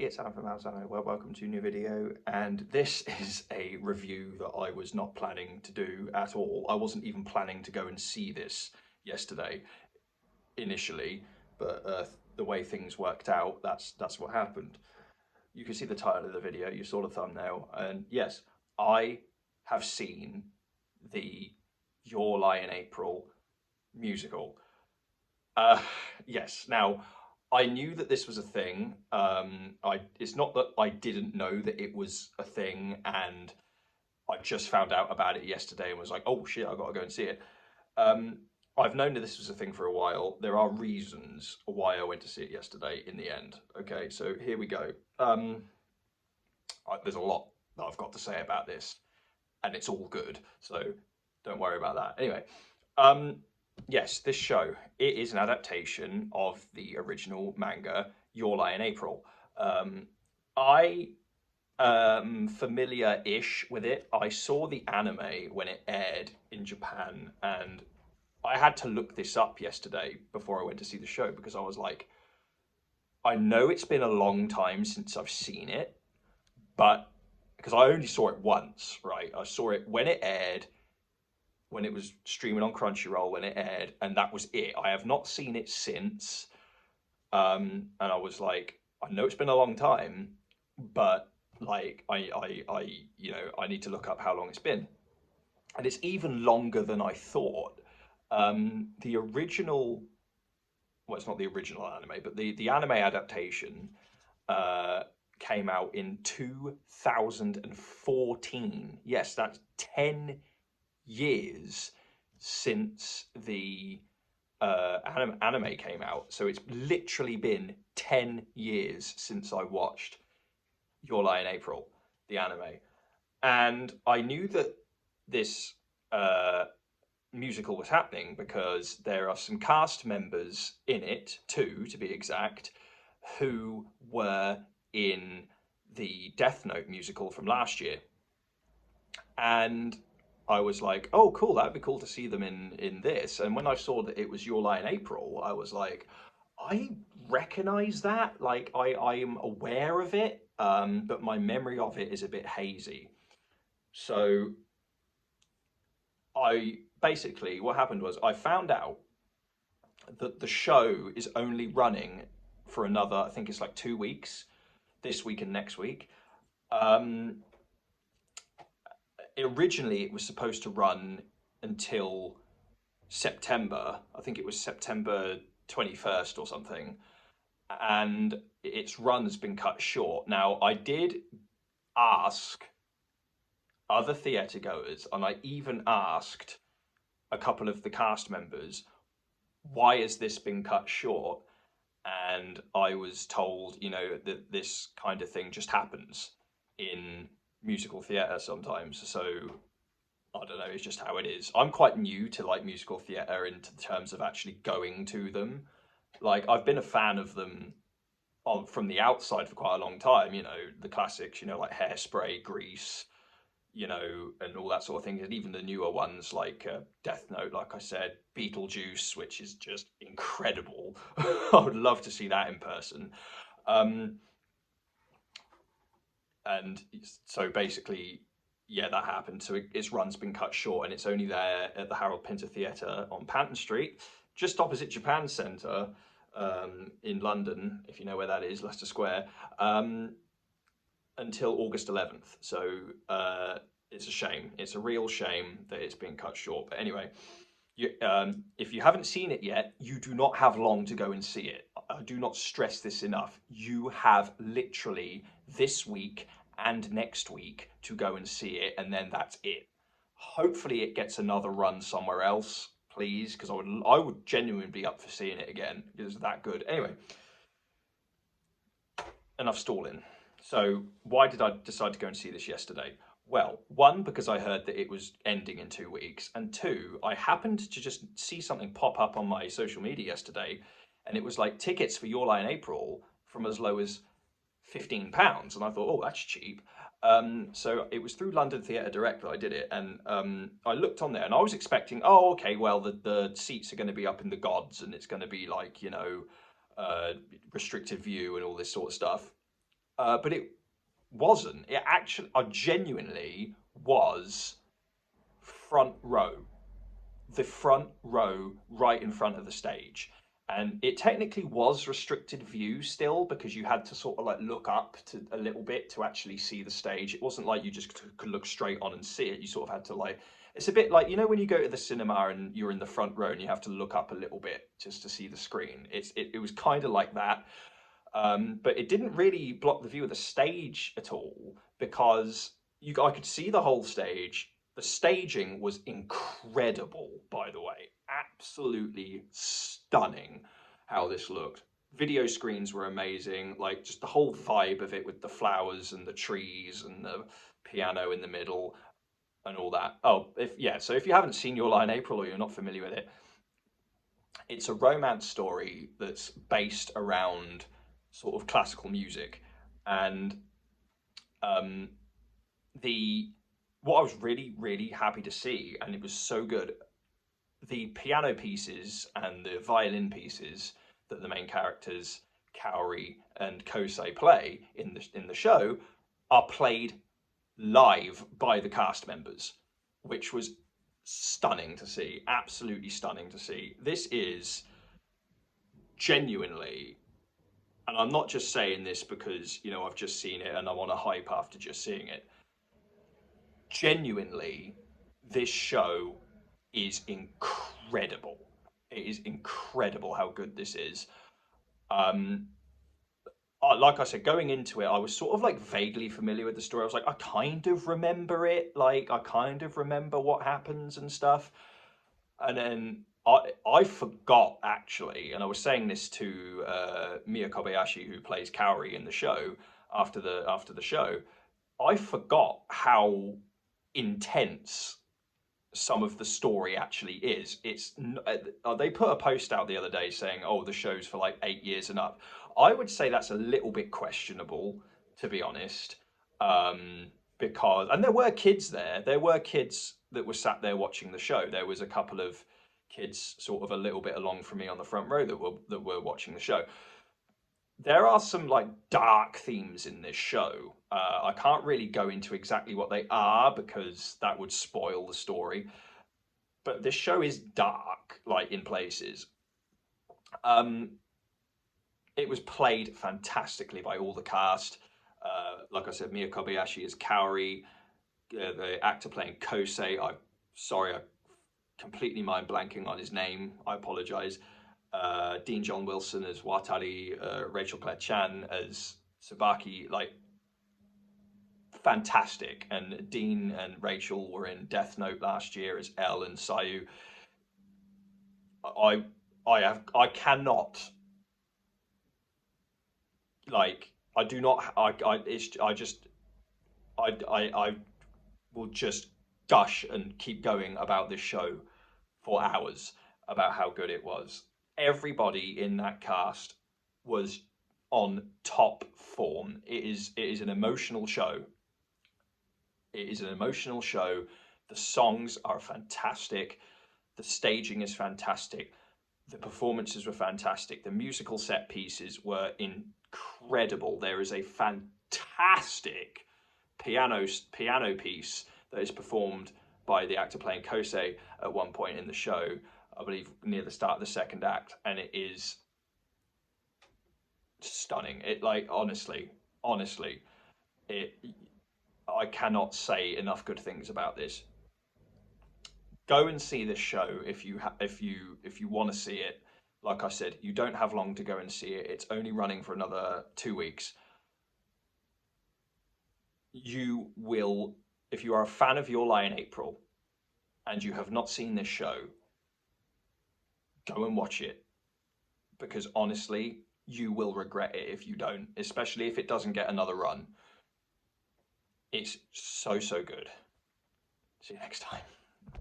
it's Alan from Alzano. Well, welcome to a new video, and this is a review that I was not planning to do at all. I wasn't even planning to go and see this yesterday initially, but the way things worked out, that's what happened. You can see the title of the video, you saw the thumbnail, and yes, I have seen the Your Lie in April musical. Uh, yes, now I knew that this was a thing. It's not that I didn't know that it was a thing, and I just found out about it yesterday and was like, "Oh shit, I got to go and see it." Um, I've known that this was a thing for a while. There are reasons why I went to see it yesterday. In the end, okay, so here we go. There's a lot that I've got to say about this, and it's all good. So don't worry about that. Anyway, um, yes, this show, it is an adaptation of the original manga Your Lie in April. I am familiar-ish with it. I saw the anime when it aired in Japan, and I had to look this up yesterday before I went to see the show because I was like, I know it's been a long time since I've seen it, but because I only saw it once, right? I saw it when it aired, when it was streaming on Crunchyroll when it aired, and that was it. I have not seen it since. And I was like, I know it's been a long time, but like I need to look up how long it's been, and it's even longer than I thought. The original, well, it's not the original anime, but the anime adaptation uh, came out in 2014. Yes, that's 10 years since the anime came out. So it's literally been 10 years since I watched Your Lie in April, the anime. And I knew that this musical was happening because there are some cast members in it, two to be exact, who were in the Death Note musical from last year. And I was like, oh, cool, that'd be cool to see them in this. And when I saw that it was Your Lie in April, I was like, I recognize that. Like, I am aware of it, but my memory of it is a bit hazy. So I basically, what happened was I found out that the show is only running for another, I think it's like 2 weeks, this week and next week. Um, Originally, it was supposed to run until September. I think it was September 21st or something. And its run has been cut short. Now, I did ask other theatre goers, and I even asked a couple of the cast members, why has this been cut short? And I was told, that this kind of thing just happens in musical theatre sometimes. So I don't know, it's just how it is. I'm quite new to like musical theatre in terms of actually going to them. Like I've been a fan of them from the outside for quite a long time, the classics, like Hairspray, Grease, and all that sort of thing. And even the newer ones like Death Note, like I said, Beetlejuice, which is just incredible. I would love to see that in person. Um, and so basically, yeah, that happened. So its run's been cut short, and it's only there at the Harold Pinter Theatre on Panton Street, just opposite Japan Centre in London, if you know where that is, Leicester Square, until August 11th. So it's a shame. It's a real shame that it's been cut short. But anyway, if you haven't seen it yet, you do not have long to go and see it. I do not stress this enough. You have literally this week and next week to go and see it, and then that's it. Hopefully it gets another run somewhere else, please, because I would genuinely be up for seeing it again. It's that good. Anyway, enough stalling. So why did I decide to go and see this yesterday? Well, one, because I heard that it was ending in 2 weeks, and two, I happened to just see something pop up on my social media yesterday, and it was like tickets for Your Lie in April from as low as £15, and I thought, oh, that's cheap. So it was through London Theatre Direct that I did it, and I looked on there, and I was expecting, oh, okay, well, the seats are going to be up in the gods, and it's going to be like, restricted view and all this sort of stuff. but it wasn't. It actually, I genuinely was front row, the front row right in front of the stage. And it technically was restricted view still because you had to sort of like look up to a little bit to actually see the stage. It wasn't like you just could look straight on and see it. You sort of had to like, it's a bit like, you know, when you go to the cinema and you're in the front row and you have to look up a little bit just to see the screen. It was kind of like that. But it didn't really block the view of the stage at all because I could see the whole stage. The staging was incredible, by the way. Absolutely stunning how this looked. Video screens were amazing, like just the whole vibe of it with the flowers and the trees and the piano in the middle and all that. Oh, so if you haven't seen Your Lie in April or you're not familiar with it, it's a romance story that's based around sort of classical music, and um, the what I was really happy to see, and it was so good. The piano pieces and the violin pieces that the main characters Kaori and Kosei play in the show are played live by the cast members, which was stunning to see. Absolutely stunning to see. This is genuinely, and I'm not just saying this because, you know, I've just seen it and I'm on a hype after just seeing it. Genuinely, this show is incredible. It is incredible how good this is. Um, like I said, going into it, I was sort of like vaguely familiar with the story. I was like, I kind of remember it. Like, I kind of remember what happens and stuff. And then I forgot actually, and I was saying this to Mia Kobayashi, who plays Kaori in the show, after the show. I forgot how intense some of the story actually is. They put a post out the other day saying, "Oh, the show's for like 8 years and up." I would say that's a little bit questionable, to be honest, because and there were kids there. There were kids that were sat there watching the show. There was a couple of kids, sort of a little bit along from me on the front row, that were watching the show. There are some like dark themes in this show. I can't really go into exactly what they are because that would spoil the story. But this show is dark, like in places. Um, it was played fantastically by all the cast. Like I said, Mia Kobayashi is Kaori. The actor playing Kosei, I completely mind blanking on his name. I apologize. Dean John Wilson as Watari, Rachel Claire Chan as Tsubaki, like fantastic. And Dean and Rachel were in Death Note last year as Elle and Sayu. I I cannot, like, I do not I just I will just gush and keep going about this show for hours about how good it was. Everybody in that cast was on top form. It is an emotional show. It is an emotional show. The songs are fantastic. The staging is fantastic. The performances were fantastic. The musical set pieces were incredible. There is a fantastic piano piece that is performed by the actor playing Kosei at one point in the show, I believe near the start of the second act, and it is stunning. It, like, honestly, it I cannot say enough good things about this. Go and see this show if you want to see it. Like I said, you don't have long to go and see it. It's only running for another 2 weeks. You will, if you are a fan of Your Lie in April and you have not seen this show, go and watch it because honestly, you will regret it if you don't, especially if it doesn't get another run. It's so good. See you next time.